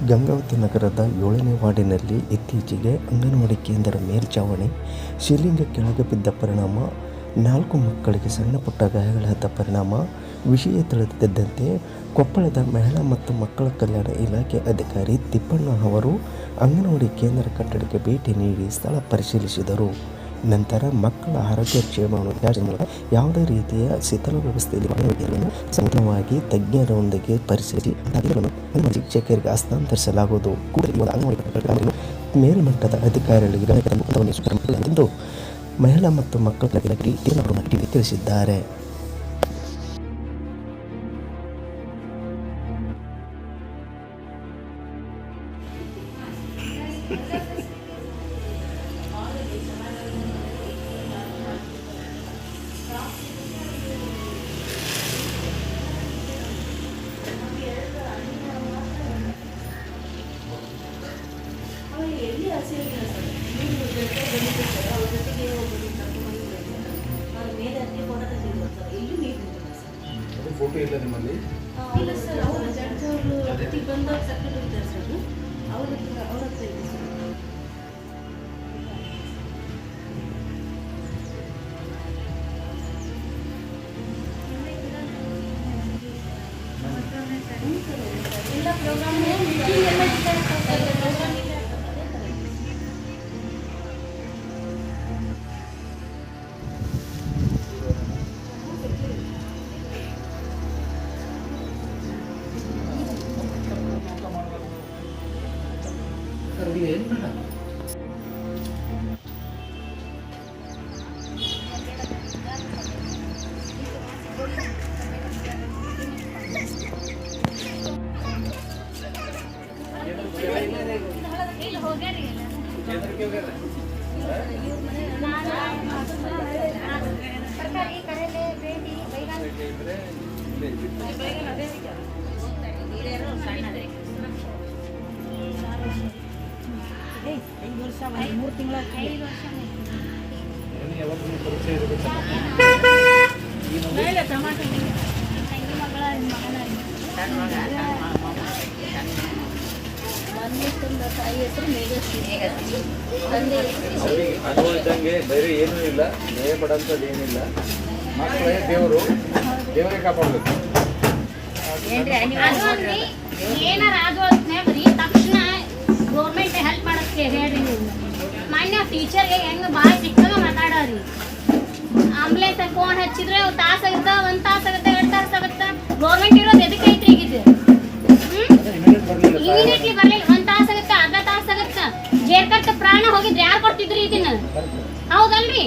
ಗಂಗಾವತಿ ನಗರದ 7ನೇ ವಾರ್ಡಿನಲ್ಲಿ ಇತ್ತೀಚೆಗೆ ಅಂಗನವಾಡಿ ಕೇಂದ್ರ ಮೇಲ್ಛಾವಣಿ ಶಿಲಿಂಗ ಕೆಳಗೆ ಬಿದ್ದ ಪರಿಣಾಮ 4 ಮಕ್ಕಳಿಗೆ ಸಣ್ಣಪುಟ್ಟ ಗಾಯಗಳಾದ ಪರಿಣಾಮ ವಿಷಯ ತಿಳಿದಿದ್ದಂತೆ ಕೊಪ್ಪಳದ ಮಹಿಳಾ ಮತ್ತು ಮಕ್ಕಳ ಕಲ್ಯಾಣ ಇಲಾಖೆ ಅಧಿಕಾರಿ ತಿಪ್ಪಣ್ಣ ಅವರು ಅಂಗನವಾಡಿ ಕೇಂದ್ರ ಕಟ್ಟಡಕ್ಕೆ ಭೇಟಿ ನೀಡಿ ಸ್ಥಳ ಪರಿಶೀಲಿಸಿದರು. ನಂತರ ಮಕ್ಕಳ ಆರೋಗ್ಯ ಕ್ಷೇಮವನ್ನು ಮೂಲಕ ಯಾವುದೇ ರೀತಿಯ ಶಿಥಿಲ ವ್ಯವಸ್ಥೆಯಲ್ಲಿ ಅಂಗನವಾಡಿಗಳನ್ನು ಸಂಪೂರ್ಣವಾಗಿ ತಜ್ಞರೊಂದಿಗೆ ಪರಿಶೀಲಿಸಿ ಶಿಕ್ಷಕರಿಗೆ ಹಸ್ತಾಂತರಿಸಲಾಗುವುದು. ಕೂಡಲೇ ಅಂಗನವಾಡಿ ಮೇಲ್ಮಟ್ಟದ ಅಧಿಕಾರಿಗಳಿಗೆ ಎಂದು ಮಹಿಳಾ ಮತ್ತು ಮಕ್ಕಳ ಕಲ್ಯಾಣ ಇಲಾಖೆ ತಿಳಿಸಿದ್ದಾರೆ. ಫೋಟೋ ಇಲ್ಲ ನಿಮ್ಮಲ್ಲಿ? ಇಲ್ಲ ಸರ್, ಅವರು ಜಡ್ಜ್ ಅವರು ಜೊತೆಗೆ ಬಂದಾಗ ಸೆಕ್ರೆಟರಿ ಇದ್ದಾರೆ ಸರ್, ಅವ್ರ ಹತ್ರ ಇದೆ ಸರ್. ಎಲ್ಲ ಪ್ರೋಗ್ರಾಮ್ ಇದ್ದಂಗೆ ಬೇರೆ ಏನೂ ಇಲ್ಲ, ಭಯ ಪಡೋಂಥದ್ದು ಏನಿಲ್ಲ. ಮಕ್ಕಳೇ ದೇವರೇ ಕಾಪಾಡಬೇಕು. ಏನಾರ ಅದು ಅಂತ್ರಿ ತಕ್ಷಣ ಗೌರ್ಮೆಂಟ್ ಹೆಲ್ಪ್ ಮಾಡಕ್ಕೆ ಹೇಳ್ರಿ. ನೀವು ಮಾನ್ಯ ಟೀಚರ್ಗೆ ಹೆಂಗೆ ಭಾಳ ಸಿಕ್ಕಾಗ ಮಾತಾಡೋರಿ. ಆಂಬುಲೆನ್ಸ್ ಫೋನ್ ಹಚ್ಚಿದ್ರೆ ತಾಸು ಆಗುತ್ತೆ, 1 ತಾಸು ಆಗುತ್ತೆ, 2 ತಾಸು ಆಗುತ್ತೆ. ಗೌರ್ಮೆಂಟ್ ಇರೋದು ಎದಕ್ಕೆ ಐತ್ರಿ ಈಗಿದ್ದು? ಇಮಿಡಿಯೇಟ್ಲಿ ಬರ್ಲಿಲ್ಲ, 1 ತಾಸು ಆಗುತ್ತೆ, ಅರ್ಧ ತಾಸು ಆಗುತ್ತೆ. ಜೇರ್ಕಟ್ಟು ಪ್ರಾಣ ಹೋಗಿದ್ರೆ ಯಾರು ಕೊಡ್ತಿದ್ರಿ ಇದನ್ನ? ಹೌದಲ್ರಿ?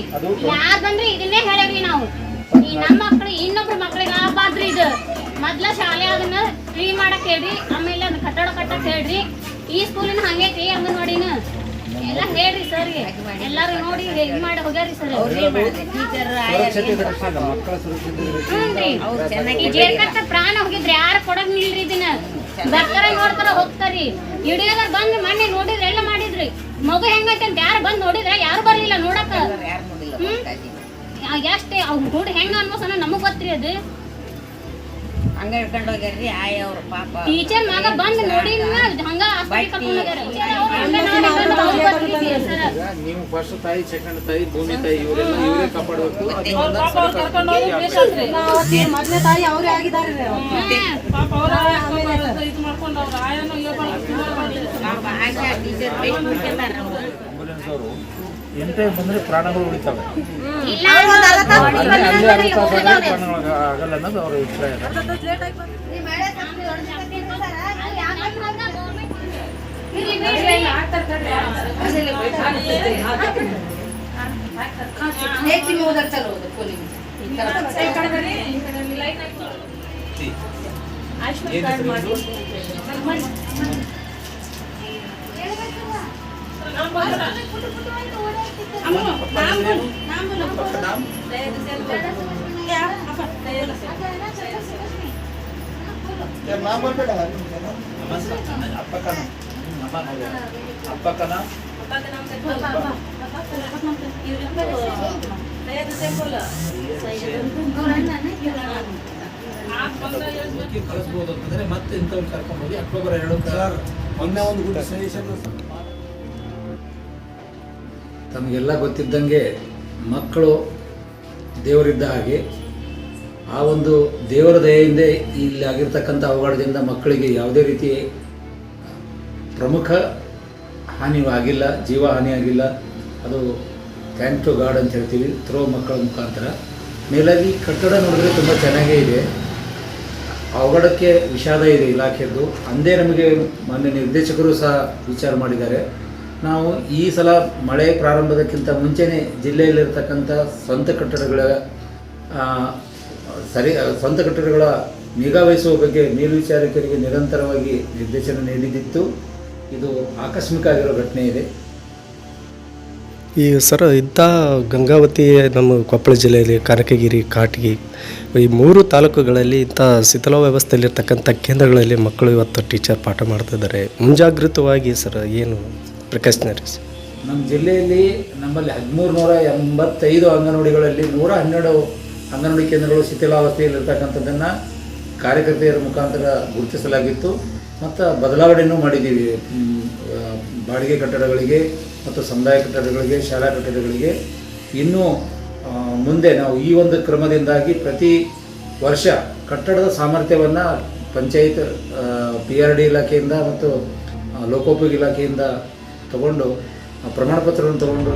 ಯಾರು ಬಂದ್ರಿ ಇದನ್ನೇ ಹೇಳೇವ್ರಿ ನಾವು. ಈ ನಮ್ಮ ಮಕ್ಳು ಇನ್ನೊಬ್ರು ಮಕ್ಳಿಗೆ ಆಗಬಾರ್ದ್ರಿ ಇದು. ಮೊದ್ಲ ಶಾಲೆ ಅದನ್ನ ಫ್ರೀ ಮಾಡಕ್ ಹೇಳ್ರಿ, ಆಮೇಲೆ ಅದನ್ನ ಕಟ್ಟಡ ಕಟ್ಟಕ್ ಹೇಳ್ರಿ. ಈ ಸ್ಕೂಲಿನ ಹಂಗೈತಿ ಅಂಗನವಾಡಿನ ಎಲ್ಲ ಹೇಳ್ರಿ ಸರ್ಗೆ. ಎಲ್ಲಾರು ನೋಡಿ ಇದು ಮಾಡಿ ಹೋಗ್ಯಾರಿ ಸರ್. ಈ ಜೇರ್ಕಟ್ಟ ಪ್ರಾಣ ಹೋಗಿದ್ರೆ ಯಾರು ಕೊಡಕ್ ನಿಲ್ರಿ ಇದನ್ನ. ಬರ್ತಾರ ನೋಡ್ತಾರ ಹೋಗ್ತಾರಿ. ಹಿಡಿಯೋದ್ರ ಬಂದ್ ಮಣ್ಣಿ ನೋಡಿದ್ರೆ ಎಲ್ಲ ಮಾಡಿದ್ರಿ. ಮಗು ಹೆಂಗೈತೆ ಅಂತ ಯಾರು ಬಂದ್ ನೋಡಿದ್ರ? ಯಾರು ಬರ್ಲಿಲ್ಲ ನೋಡಕ. ಎಷ್ಟೇ ಅವ್ರು ನೋಡಿ ಹೆಂಗ ಅನ್ಬೋಸನ ನಮಗ್ ಗೊತ್ತ್ರಿ. ಅದು ಹಂಗ ಹಿಡ್ಕೊಂಡು ಹೋಗ್ಯಾರ್ರಿ ಆಯ ಅವ್ರ ಪಾಪ. ಟೀಚರ್ ಮಗ ಬಂದ್ ನೋಡಿ ಹಂಗ ನೀವು ಫಸ್ಟ್ ತಾಯಿ, ಸೆಕೆಂಡ್ ತಾಯಿ, ಭೂಮಿ ತಾಯಿ ಇವರೇ ಕಾಪಾಡಬೇಕು. ಮೊದಲನೇ ತಾಯಿ ಅವರೇ ಆಗಿದ್ದಾರೆ. ಆಂಬುಲೆನ್ಸ್ ಅವರು ಎಂತ ಬಂದ್ರೆ ಪ್ರಾಣಗಳು ಉಳಿತಾವೆ. ಆಗಲ್ಲ ಅನ್ನೋದು ಅವ್ರ ಅಭಿಪ್ರಾಯ. ಕಳಿಸ್ಬೋದು ಅಂತಂದ್ರೆ ಮತ್ತೆ ಇಂಥವ್ರು ಕರ್ಕೊಂಡು ಹೋಗಿ ಅಕ್ಟೋಬರ್ 2 ತಮಗೆಲ್ಲ ಗೊತ್ತಿದ್ದಂಗೆ ಮಕ್ಕಳು ದೇವರಿದ್ದ ಹಾಗೆ ಆ ಒಂದು ದೇವರ ದಯೆಯಿಂದ ಇಲ್ಲಿ ಆಗಿರ್ತಕ್ಕಂಥ ಅವಘಡದಿಂದ ಮಕ್ಕಳಿಗೆ ಯಾವುದೇ ರೀತಿ ಪ್ರಮುಖ ಹಾನಿ ಆಗಿಲ್ಲ, ಜೀವ ಹಾನಿ ಆಗಿಲ್ಲ. ಅದು ಥ್ಯಾಂಕ್ ಟು ಗಾಡ್ ಅಂತ ಹೇಳ್ತೀವಿ ಥ್ರೋ ಮಕ್ಕಳ ಮುಖಾಂತರ. ಮೇಲಾಗಿ ಕಟ್ಟಡ ನೋಡಿದ್ರೆ ತುಂಬ ಚೆನ್ನಾಗೇ ಇದೆ. ಅವಘಡಕ್ಕೆ ವಿಷಾದ ಇದೆ ಇಲಾಖೆದ್ದು. ಅಂದೇ ನಮಗೆ ಮಾನ್ಯ ನಿರ್ದೇಶಕರು ಸಹ ವಿಚಾರ ಮಾಡಿದ್ದಾರೆ. ನಾವು ಈ ಸಲ ಮಳೆ ಪ್ರಾರಂಭದಕ್ಕಿಂತ ಮುಂಚೆನೇ ಜಿಲ್ಲೆಯಲ್ಲಿರ್ತಕ್ಕಂಥ ಸ್ವಂತ ಕಟ್ಟಡಗಳ ನಿಗಾ ವಹಿಸುವ ಬಗ್ಗೆ ಮೇಲ್ವಿಚಾರಕರಿಗೆ ನಿರಂತರವಾಗಿ ನಿರ್ದೇಶನ ನೀಡಿದ್ದು ಇದು ಆಕಸ್ಮಿಕ ಆಗಿರೋ ಘಟನೆ ಇದೆ. ಈ ಸರ್ ಇಂಥ ಗಂಗಾವತಿ ನಮ್ಮ ಕೊಪ್ಪಳ ಜಿಲ್ಲೆಯಲ್ಲಿ ಕನಕಗಿರಿ, ಕಾಟಗಿ ಈ 3 ತಾಲೂಕುಗಳಲ್ಲಿ ಇಂಥ ಶಿಥಿಲ ವ್ಯವಸ್ಥೆಯಲ್ಲಿರ್ತಕ್ಕಂಥ ಕೇಂದ್ರಗಳಲ್ಲಿ ಮಕ್ಕಳು ಇವತ್ತು ಟೀಚರ್ ಪಾಠ ಮಾಡ್ತಿದ್ದಾರೆ. ಮುಂಜಾಗೃತವಾಗಿ ಸರ್ ಏನು ಪ್ರಿಕಾಷನರೀಸ್? ನಮ್ಮ ಜಿಲ್ಲೆಯಲ್ಲಿ ನಮ್ಮಲ್ಲಿ 1385 ಅಂಗನವಾಡಿಗಳಲ್ಲಿ 112 ಅಂಗನವಾಡಿ ಕೇಂದ್ರಗಳು ಶಿಥಿಲಾವಸ್ಥೆಯಲ್ಲಿರ್ತಕ್ಕಂಥದ್ದನ್ನು ಕಾರ್ಯಕರ್ತೆಯರ ಮುಖಾಂತರ ಗುರುತಿಸಲಾಗಿತ್ತು. ಮತ್ತು ಬದಲಾವಣೆಯೂ ಮಾಡಿದ್ದೀವಿ. ಬಾಡಿಗೆ ಕಟ್ಟಡಗಳಿಗೆ ಮತ್ತು ಸಮುದಾಯ ಕಟ್ಟಡಗಳಿಗೆ, ಶಾಲಾ ಕಟ್ಟಡಗಳಿಗೆ. ಇನ್ನೂ ಮುಂದೆ ನಾವು ಈ ಒಂದು ಕ್ರಮದಿಂದಾಗಿ ಪ್ರತಿ ವರ್ಷ ಕಟ್ಟಡದ ಸಾಮರ್ಥ್ಯವನ್ನು ಪಂಚಾಯತ್ PRD ಇಲಾಖೆಯಿಂದ ಮತ್ತು ಲೋಕೋಪಯೋಗಿ ಇಲಾಖೆಯಿಂದ ತಗೊಂಡು ಪ್ರಮಾಣ ಪತ್ರವನ್ನು ತಗೊಂಡು